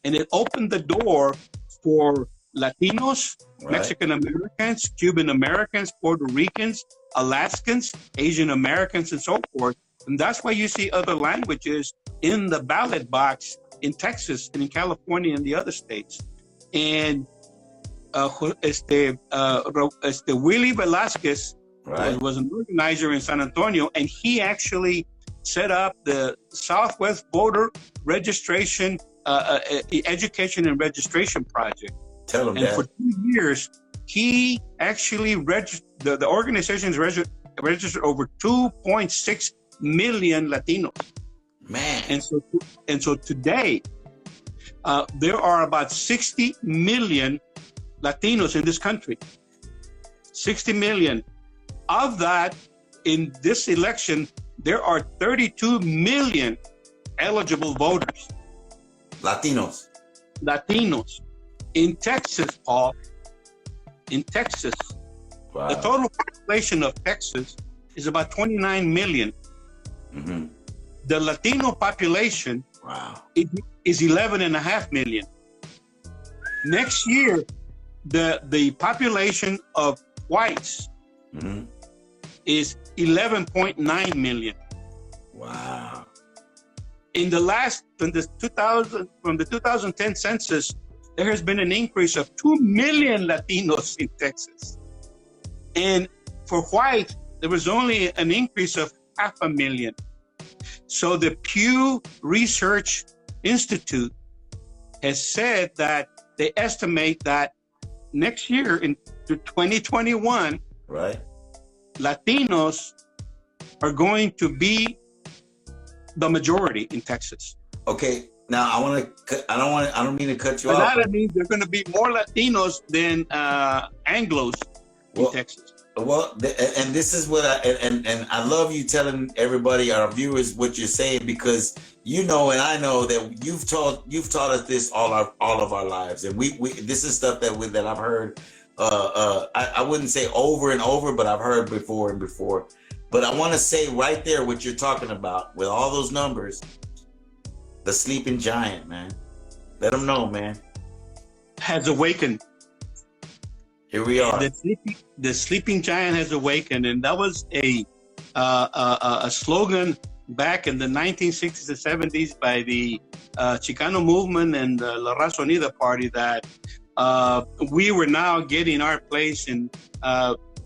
D: And it opened the door for Latinos, Mexican Americans, Cuban Americans, Puerto Ricans, Alaskans, Asian Americans, and so forth. And that's why you see other languages in the ballot box in Texas and in California and the other states. And Willie Velasquez was an organizer in San Antonio, and he actually set up the Southwest Voter Registration, Education and Registration Project.
B: Tell him
D: and
B: that.
D: For 2 years, he actually the organization's registered over 2.6 million Latinos.
B: Man.
D: And so today, there are about 60 million Latinos in this country. 60 million. Of that, in this election, there are 32 million eligible voters.
B: Latinos.
D: In Texas, Paul, the total population of Texas is about 29 million. The Latino population is 11.5 million. Next year, the population of whites is 11.9 million.
B: Wow.
D: In the from the 2010 census, there has been an increase of 2 million Latinos in Texas. And for white, there was only an increase of 500,000. So the Pew Research Institute has said that they estimate that next year in 2021, Latinos are going to be the majority in Texas.
B: Okay, now I don't mean to cut you off.
D: That means there are going to be more Latinos than Anglos in Texas.
B: Well, and this is what I love you telling everybody, our viewers, what you're saying, because you know and I know that you've taught us this all of our lives, and we this is stuff that I've heard. I wouldn't say over and over, but I've heard before and before. But I want to say right there what you're talking about with all those numbers, the sleeping giant, man. Let them know, man.
D: Has awakened.
B: Here we are.
D: The sleeping giant has awakened, and that was a slogan back in the 1960s and 70s by the Chicano movement and the La Raza Unida party that we were now getting our place in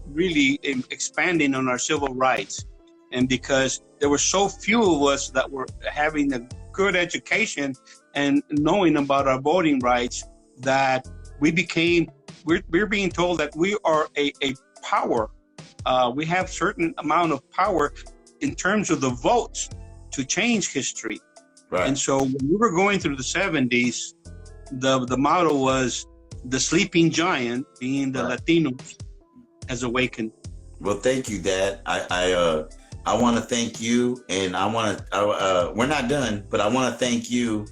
D: really expanding on our civil rights. And because there were so few of us that were having a good education and knowing about our voting rights, that we're being told that we are a power. We have certain amount of power in terms of the votes to change history.
B: Right.
D: And so when we were going through the 70s, the motto was the sleeping giant, being the Latinos, has awakened.
B: Well, thank you, Dad. I want to thank you, and we're not done, but I want to thank you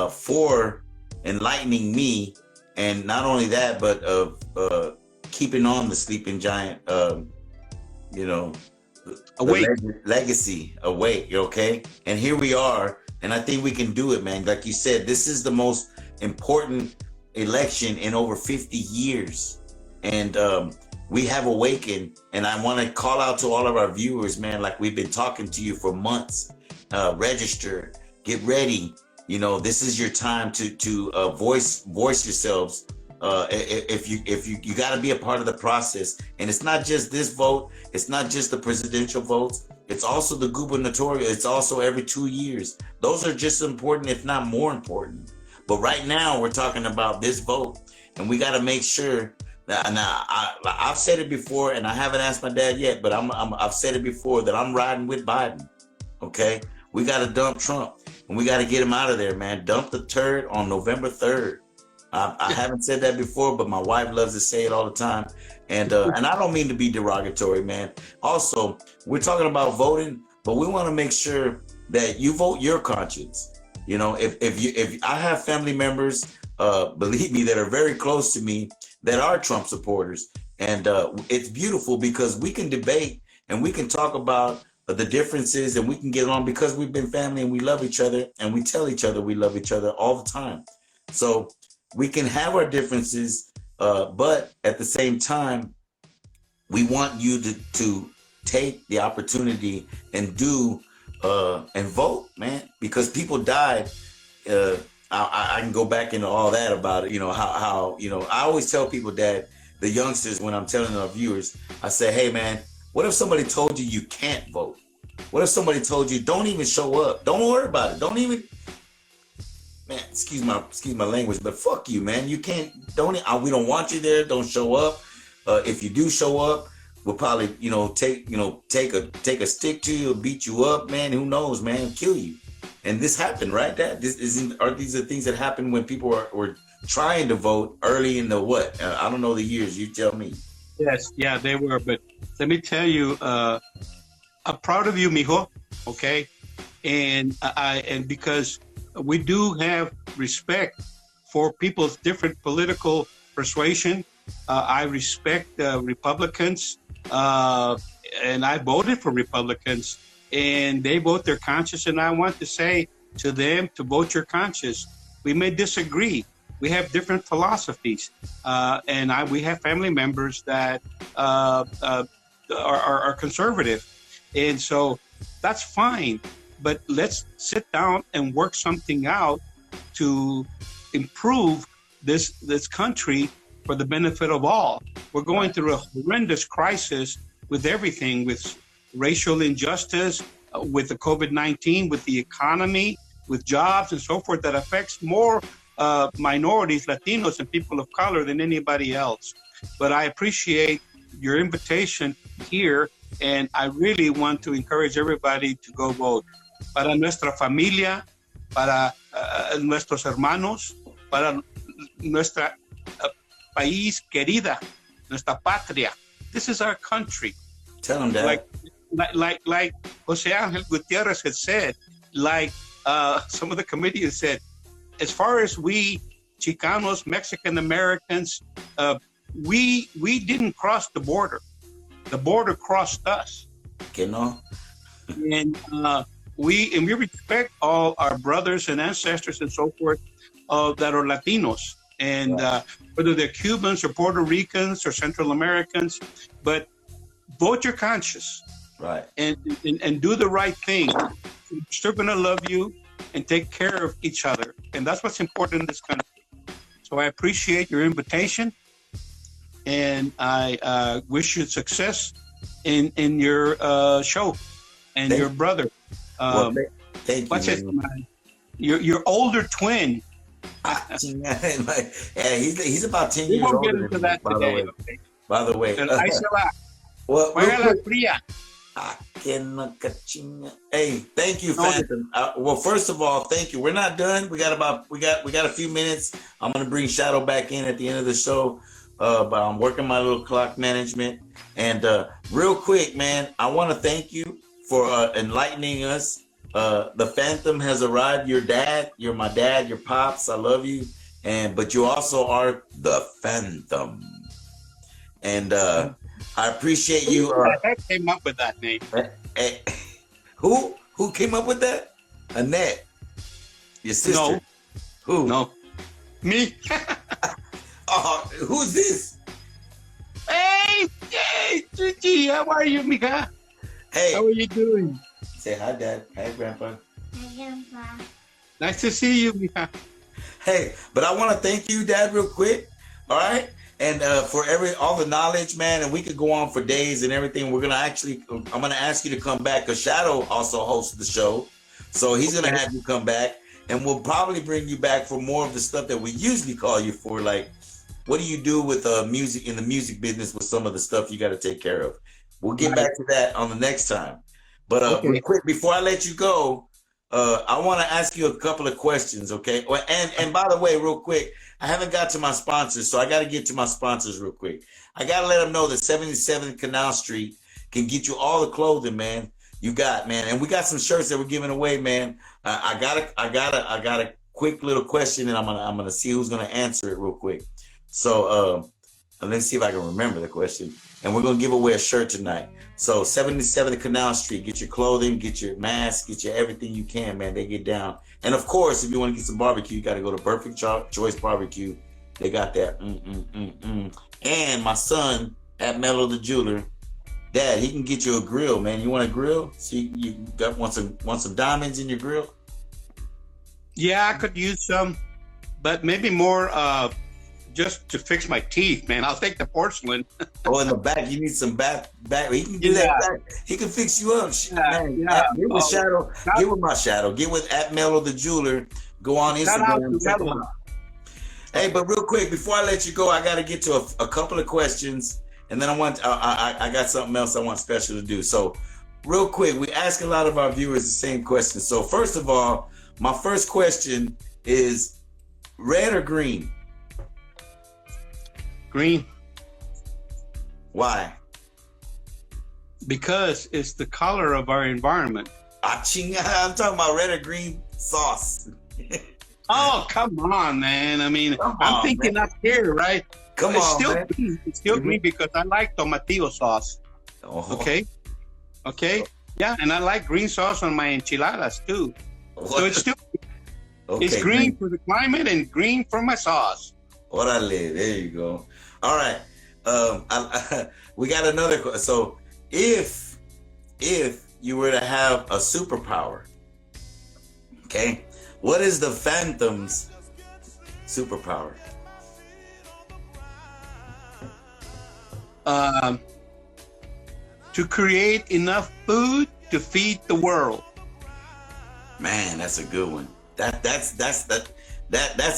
B: for enlightening me, and not only that, but keeping on the sleeping giant,
D: awake
B: legacy, awake. Okay, and here we are, and I think we can do it, man. Like you said, this is the most important election in over 50 years, and we have awakened. And I want to call out to all of our viewers, man, like we've been talking to you for months. Register, get ready. This is your time to voice yourselves. If you got to be a part of the process, and it's not just this vote, it's not just the presidential votes, it's also the gubernatorial, it's also every 2 years. Those are just important, if not more important. But right now we're talking about this vote, and we got to make sure that. Now I've said it before, and I haven't asked my dad yet, but I've said it before that I'm riding with Biden. Okay, we got to dump Trump, and we got to get him out of there, man. Dump the turd on November 3rd. I haven't said that before, but my wife loves to say it all the time. And I don't mean to be derogatory, man. Also, we're talking about voting, but we want to make sure that you vote your conscience. If I have family members believe me, that are very close to me that are Trump supporters. And it's beautiful because we can debate and we can talk about the differences and we can get along because we've been family and we love each other and we tell each other we love each other all the time. So we can have our differences, but at the same time, we want you to take the opportunity and do and vote, man, because people died. I can go back into all that about it, how I always tell people that the youngsters, when I'm telling our viewers, I say, hey man, what if somebody told you you can't vote? What if somebody told you don't even show up? Don't worry about it. Don't even, man, excuse my language, but fuck you, man. You can't, we don't want you there. Don't show up. If you do show up, we'll probably, take a stick to you, beat you up, man. Who knows, man, kill you. And this happened, right? These are things that happen when people were trying to vote early in the what? I don't know the years. You tell me.
D: Yes, yeah, they were. But let me tell you, I'm proud of you, mijo. Okay, and because we do have respect for people's different political persuasion. I respect Republicans, and I voted for Republicans, and they vote their conscience. And I want to say to them to vote your conscience. We may disagree. We have different philosophies, and we have family members that are conservative, and so that's fine. But let's sit down and work something out to improve this country for the benefit of all. We're going through a horrendous crisis with everything, with racial injustice, with the COVID-19, with the economy, with jobs and so forth that affects more minorities, Latinos, and people of color than anybody else. But I appreciate your invitation here, and I really want to encourage everybody to go vote. Para nuestra familia, para nuestros hermanos, para nuestra país querida, nuestra patria. This is our country.
B: Tell them that.
D: Like Jose Angel Gutierrez had said, like some of the committee has said, as far as we Chicanos, Mexican Americans, we didn't cross the border. The border crossed us.
B: Que no.
D: And we respect all our brothers and ancestors and so forth that are Latinos, and whether they're Cubans or Puerto Ricans or Central Americans, but vote your conscience,
B: right,
D: and do the right thing. We're still gonna love you and take care of each other, and that's what's important in this country. So I appreciate your invitation, and I wish you success in your show and your brother.
B: Thank you.
D: What's his name? Your older twin.
B: Yeah, he's about 10 years older than me,
D: that today.
B: By the way.
D: Ahí se va.
B: Well,
D: Juega la fría.
B: Hey, thank you, Phantom. Well, first of all, thank you. We're not done. We got a few minutes. I'm gonna bring Shadow back in at the end of the show, but I'm working my little clock management. And real quick, man, I want to thank you for enlightening us. The Phantom has arrived. Your dad, you're my dad, your pops. I love you, but you also are the Phantom. And I appreciate you.
D: Who came up with that name?
B: Who came up with that? Annette, your sister.
D: No.
B: Who?
D: No. Me.
B: Who's this?
D: Hey, Gigi, how are you, mija?
B: Hey.
D: How are you doing?
B: Say hi, Dad. Hi, Grandpa.
E: Hi, Grandpa.
D: Nice to see you, mija.
B: Hey, but I want to thank you, Dad, real quick. All right. And for all the knowledge, man, and we could go on for days and everything. I'm gonna ask you to come back because Shadow also hosts the show, so he's gonna have you come back, and we'll probably bring you back for more of the stuff that we usually call you for, like what do you do with music in the music business with some of the stuff you got to take care of. We'll get back to that on the next time. But real quick, before I let you go, I want to ask you a couple of questions, okay? And by the way, real quick, I haven't got to my sponsors, so I got to get to my sponsors real quick. I got to let them know that 77 Canal Street can get you all the clothing, man. You got, man, and we got some shirts that we're giving away, man. I got a quick little question, and I'm gonna see who's gonna answer it real quick. So let's see if I can remember the question. And we're gonna give away a shirt tonight. So 77 Canal Street, get your clothing, get your mask, get your everything you can, man. They get down. And of course, if you want to get some barbecue, you got to go to Perfect Choice Barbecue. They got that. And my son at Mello the Jeweler, Dad, he can get you a grill, man. You want a grill? So you want some diamonds in your grill?
D: Yeah, I could use some, but maybe more just to fix my teeth, man. I'll take the porcelain.
B: Oh, in the back, you need some back. He can do that back. He can fix you up. Man, get with Shadow. Get with my Shadow. Get with at Mello the Jeweler. Go on Instagram. Check him out. Hey, but real quick, before I let you go, I got to get to a couple of questions, and then I got something else I want special to do. So, real quick, we ask a lot of our viewers the same question. So, first of all, my first question is red or green?
D: Green.
B: Why?
D: Because it's the color of our environment.
B: I'm talking about red or green sauce.
D: Oh, come on, man. I mean, I'm thinking up here, right? It's still green. It's still green because I like tomatillo sauce.
B: Oh.
D: Okay. Yeah, and I like green sauce on my enchiladas too. So it's still it's green for the climate and green for my sauce.
B: Orale, there you go. All right. We got another question. So if you were to have a superpower, okay, what is the Phantom's superpower?
D: To create enough food to feed the world.
B: Man, that's a good one. That's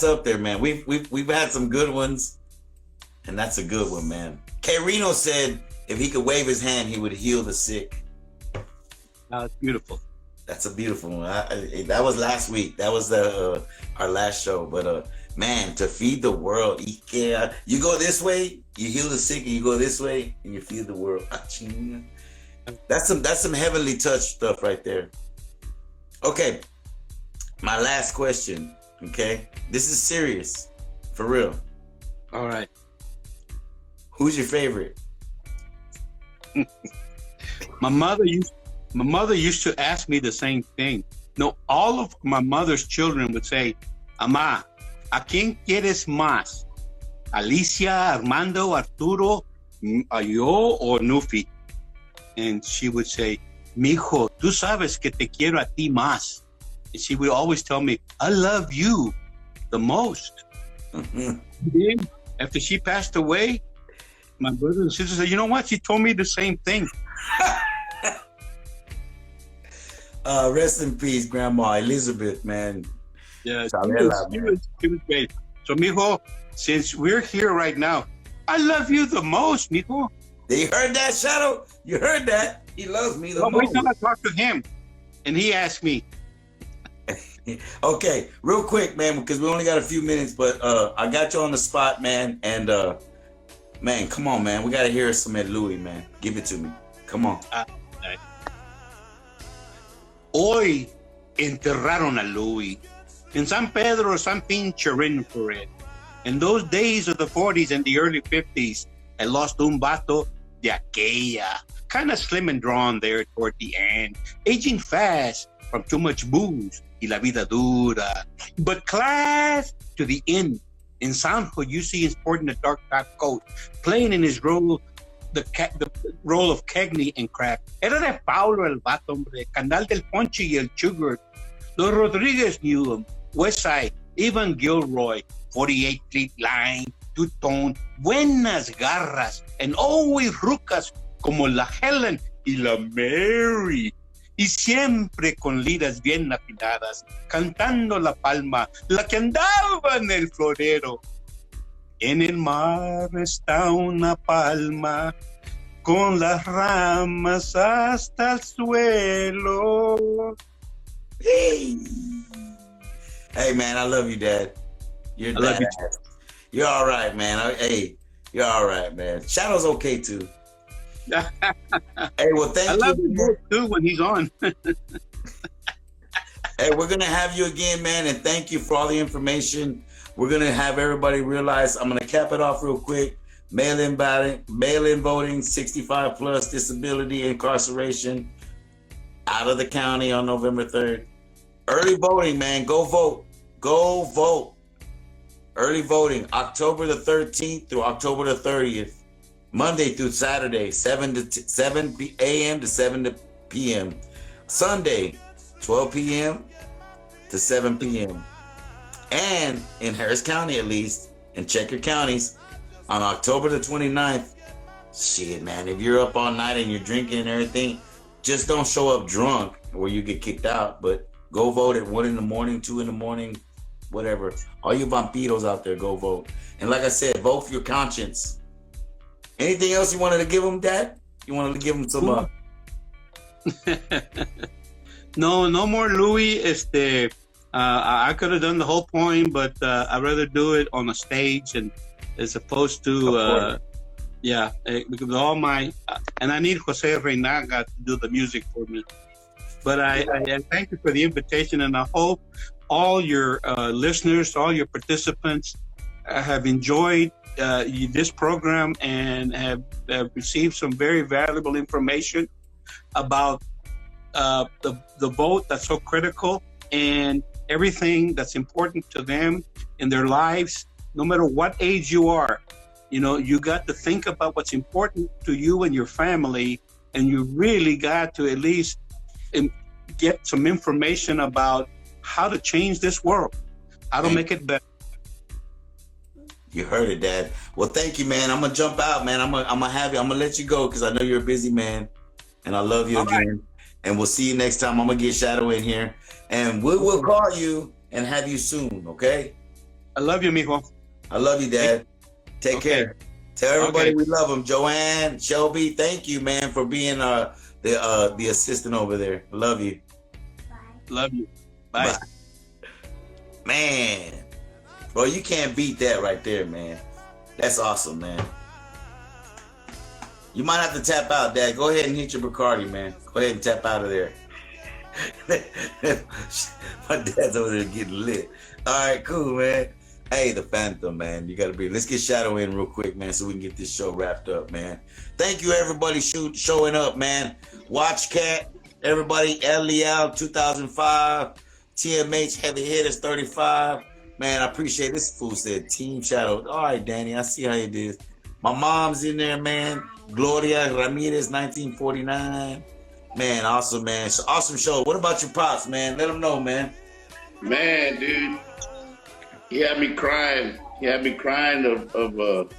B: up there, man. We've had some good ones, and that's a good one, man. K. Reno said if he could wave his hand, he would heal the sick.
D: That's beautiful.
B: That's a beautiful one. That was last week. That was our last show. But man, to feed the world, you go this way, you heal the sick, and you go this way, and you feed the world. That's some heavenly touch stuff right there. Okay, my last question. Okay, this is serious, for real.
D: All right.
B: Who's your favorite?
D: My mother used to ask me the same thing. No, all of my mother's children would say, "Amá, ¿a quién quieres más? Alicia, Armando, Arturo, yo o Nufi?" And she would say, "Mijo, tú sabes que te quiero a ti más." And she would always tell me, "I love you the most." Then, after she passed away, my brother and sister said, "You know what? She told me the same thing."
B: Rest in peace, Grandma Elizabeth, man.
D: Yeah, she was great. So, mijo, since we're here right now, I love you the most, mijo.
B: You heard that, Shadow? You heard that? He loves me the most.
D: Wait till I talk to him, and he asked me.
B: Okay, real quick, man, because we only got a few minutes, but I got you on the spot, man, and man, come on, man, we got to hear some at Louis, man. Give it to me. Come on.
D: Hoy enterraron a Louis. In San Pedro, San Pinche ran for it. In those days of the 40s and the early 50s, I lost un vato de aquella. Kind of slim and drawn there toward the end. Aging fast from too much booze y la vida dura. But class to the end. In Sanjo, you see him sporting a dark top coat, playing in his role, the role of Cagney and Kraft. Era de Paulo el vato, hombre. Canal del Ponche y el Sugar. Los Rodriguez knew him. Westside, Ivan Gilroy, 48 Fleet Line, Two-Tone, buenas garras, and always rucas como la Helen y la Mary. Y siempre con liras bien afinadas, cantando la palma, la que andaba en el florero. En el mar está una palma, con las ramas hasta el suelo.
B: Hey, man, I love you, Dad. You're badass. You're all right, man. Hey, you're all right, man. Shadow's okay, too. Hey, well, thank you.
D: I love him too when he's on.
B: Hey, we're gonna have you again, man, and thank you for all the information. We're gonna have everybody realize. I'm gonna cap it off real quick. Mail-in balloting, mail-in voting, 65 plus, disability, incarceration, out of the county on November 3rd. Early voting, man. Go vote. Go vote. Early voting, October the 13th through October the 30th. Monday through Saturday, 7 a.m. to 7 p.m. Sunday, 12 p.m. to 7 p.m. And in Harris County, at least, and check your counties, on October the 29th, shit, man, if you're up all night and you're drinking and everything, just don't show up drunk or you get kicked out, but go vote at 1 in the morning, 2 in the morning, whatever. All you vampiros out there, go vote. And like I said, vote for your conscience. Anything else you wanted to give them, Dad? You wanted to give them some...
D: No more Louis. I could have done the whole point, but I'd rather do it on a stage and as opposed to because all my and I need Jose Reinaga to do the music for me. But I thank you for the invitation, and I hope all your listeners, all your participants have enjoyed this program and have received some very valuable information about the vote that's so critical and everything that's important to them in their lives, no matter what age you are. You got to think about what's important to you and your family, and you really got to at least get some information about how to change this world, how to make it better.
B: You heard it, Dad. Well, thank you, man. I'm gonna jump out, man. I'm gonna let you go because I know you're a busy man, and I love you again. Right. And we'll see you next time. I'm gonna get Shadow in here, and we'll call you and have you soon. Okay?
D: I love you, mijo.
B: I love you, Dad. Take care. Tell everybody we love them. Joanne, Shelby, thank you, man, for being the assistant over there. I love you.
D: Bye. Love you. Bye.
B: Bye. Man, bro, you can't beat that right there, man. That's awesome, man. You might have to tap out, Dad. Go ahead and hit your Bacardi, man. Go ahead and tap out of there. My dad's over there getting lit. All right, cool, man. Hey, the Phantom, man. You gotta be. Let's get Shadow in real quick, man, so we can get this show wrapped up, man. Thank you, everybody, showing up, man. Watch Cat, everybody, Elial 2005, TMH Heavy Hitters 35. Man, I appreciate this. Fool said Team Shadow. All right, Danny, I see how you did. My mom's in there, man. Gloria Ramirez, 1949. Man, awesome, man. Awesome show. What about your pops, man? Let them know, man.
C: Man, dude. He had me crying. He had me crying of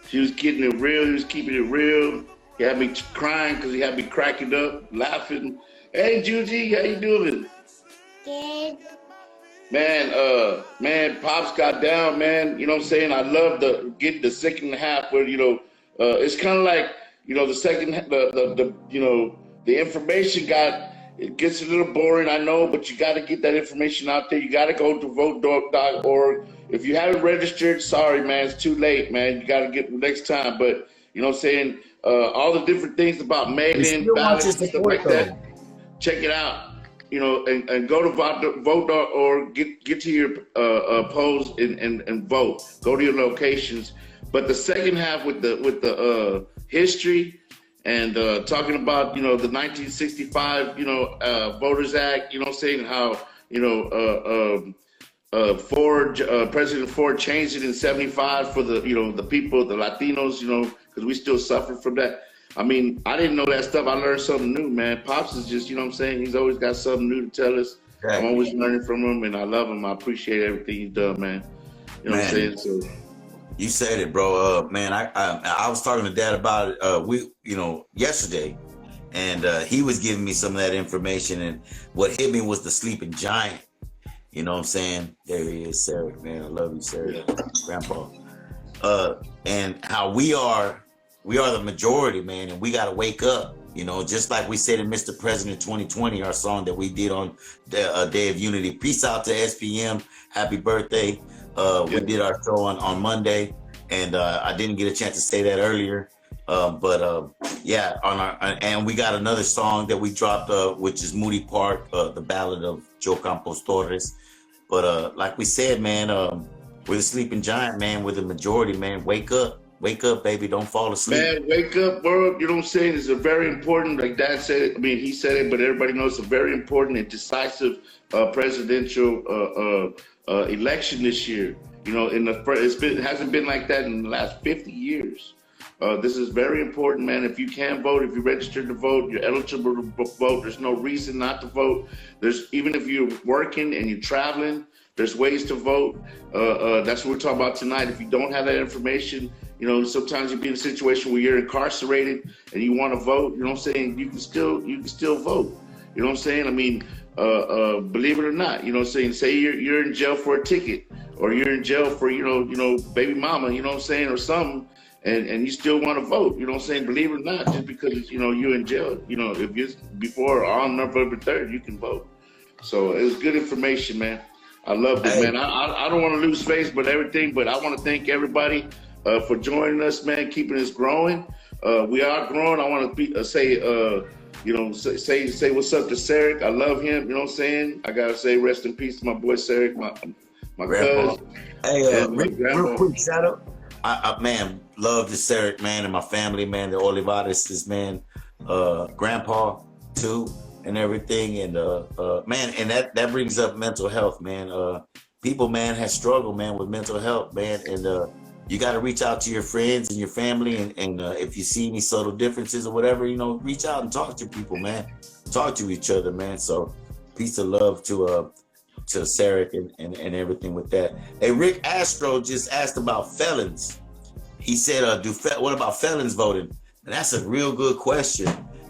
C: he was getting it real. He was keeping it real. He had me crying because he had me cracking up, laughing. Hey, Juji, how you doing?
E: Good.
C: Man, Pops got down, man. You know what I'm saying? I love getting the second half where, it's kind of like, the second, the information it gets a little boring, I know, but you got to get that information out there. You got to go to vote.org. If you haven't registered, sorry, man, it's too late, man. You got to get next time. But, you know what I'm saying? All the different things about mail-in, ballots, and stuff like that, check it out. And go to vote.org, get to your polls and vote. Go to your locations. But the second half with the history and talking about, the 1965, Voters Act, you know what I'm saying, how, President Ford changed it in 75 for the, the people, the Latinos, because we still suffer from that. I mean, I didn't know that stuff. I learned something new, man. Pops is just, he's always got something new to tell us. Right. I'm always learning from him, and I love him. I appreciate everything he's done, man. You know what I'm saying? So,
B: you said it, bro. Man, I was talking to Dad about it, yesterday, and he was giving me some of that information, and what hit me was the sleeping giant. You know what I'm saying? There he is, Sarah, man. I love you, Sarah, Grandpa. And how we are the majority, man, and we got to wake up, just like we said in Mr. President 2020, our song that we did on the Day of Unity. Peace out to SPM. Happy birthday. We did our show on Monday, and I didn't get a chance to say that earlier. Yeah, on our and we got another song that we dropped, which is Moody Park, the ballad of Joe Campos Torres. But like we said, man, we're the sleeping giant, man. We're the majority, man. Wake up, baby. Don't fall asleep.
C: Man, wake up, world. You know what I'm saying? It's a very important, like Dad said it. I mean, he said it, but everybody knows it's a very important and decisive presidential election this year. You know, it hasn't been like that in the last 50 years. This is very important, man. If you can vote, if you're registered to vote, you're eligible to vote. There's no reason not to vote. Even if you're working and you're traveling, there's ways to vote. That's what we're talking about tonight. If you don't have that information, you know, sometimes you'll be in a situation where you're incarcerated and you want to vote. You know what I'm saying? You can still vote. You know what I'm saying? I mean, believe it or not, you know what I'm saying? Say you're in jail for a ticket, or you're in jail for, you know, baby mama, you know what I'm saying, or something. And you still want to vote, you know what I'm saying? Believe it or not, just because, you know, you're in jail, you know, if you're before or on November 3rd, you can vote. So it was good information, man. I love it, man. I don't want to lose face, but everything, but I want to thank everybody for joining us, man, keeping us growing. We are growing. I want to say what's up to Sarek. I love him, you know what I'm saying? I got to say rest in peace to my boy Sarek, my cousin.
B: Hey, real quick shout out. Man, love to Sarek, man, and my family, man, the Olivares, man, grandpa too, and everything. And man, and that brings up mental health, man. People, man, have struggled, man, with mental health, man. And you got to reach out to your friends and your family. And if you see any subtle differences or whatever, you know, reach out and talk to people, man. Talk to each other, man. So peace of love to Sarek and everything with that. Hey, Rick Astro just asked about felons. He said, what about felons voting? And that's a real good question.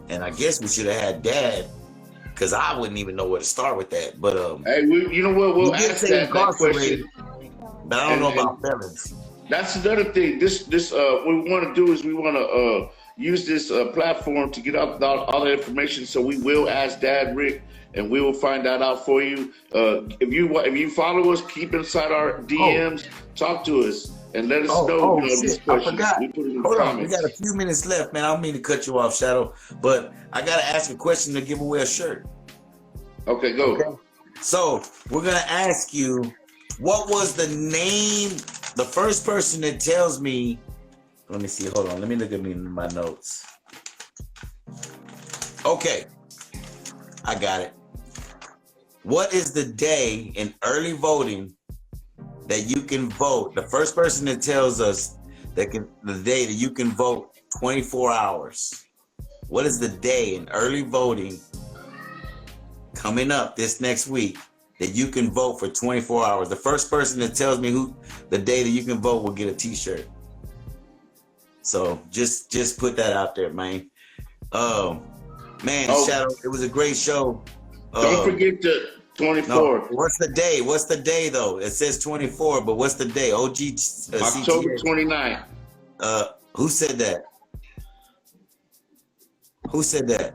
B: And I guess we should have had Dad, because I wouldn't even know where to start with that. But
C: hey, you know what? We'll ask that question.
B: But I don't know about felons.
C: That's another thing. This what we want to do is we want to use this platform to get out all the information. So we will ask Dad, Rick, and we will find that out for you. If you follow us, keep inside our DMs, talk to us, and let us know these questions.
B: I forgot.
C: We put it in the
B: Hold on,
C: comments.
B: we got a few minutes left, man. I don't mean to cut you off, Shadow, but I got to ask a question to give away a shirt.
C: Okay, go.
B: Okay. So we're going to ask you, what was the name, the first person that tells me, let me see, hold on, let me look at my notes. Okay, I got it. What is the day in early voting that you can vote? The first person that tells us the day that you can vote 24 hours. What is the day in early voting coming up this next week that you can vote for 24 hours? The first person that tells me the day that you can vote will get a t-shirt. So just put that out there, man. Shadow, it was a great show.
C: Don't forget the 24.
B: No, what's the day? What's the day though? It says 24, but what's the day?
C: October 29th.
B: Who said that? Who said that?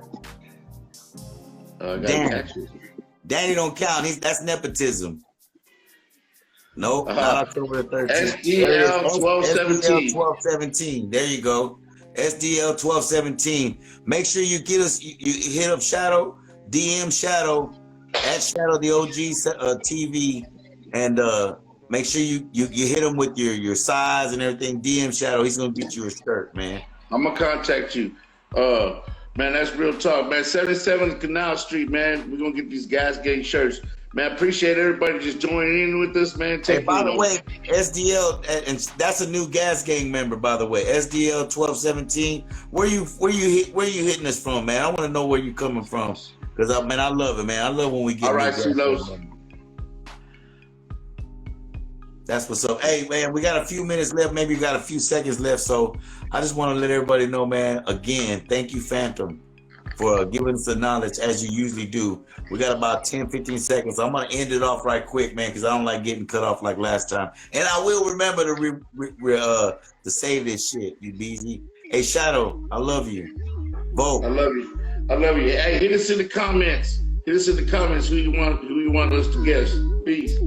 B: Danny don't count. That's nepotism. Nope, not October the 13th.
C: SDL 1217.
B: SDL 1217. There you go. SDL 1217. Make sure you get us. You hit up Shadow, DM Shadow at Shadow the OG TV, and make sure you hit him with your size and everything. DM Shadow. He's gonna get you a shirt, man.
C: I'm gonna contact you. Man, that's real talk, man. 77 Canal Street, man. We're gonna get these Gas Gang shirts. Man, appreciate everybody just joining in with us, man.
B: Hey, by the way, SDL, and that's a new Gas Gang member, by the way. SDL 1217. Where you hitting us from, man? I want to know where you coming from, because I love it, man. I love when we get.
C: All right, Silos.
B: That's what's up. Hey, man, we got a few minutes left. Maybe we got a few seconds left. So I just want to let everybody know, man, again, thank you, Phantom, for giving us the knowledge as you usually do. We got about 10, 15 seconds. I'm going to end it off right quick, man, because I don't like getting cut off like last time. And I will remember to save this shit, you busy. Hey, Shadow, I love you. Vote.
C: I love you. I love you. Hey, hit us in the comments. Hit us in the comments who you want us to guess. Peace.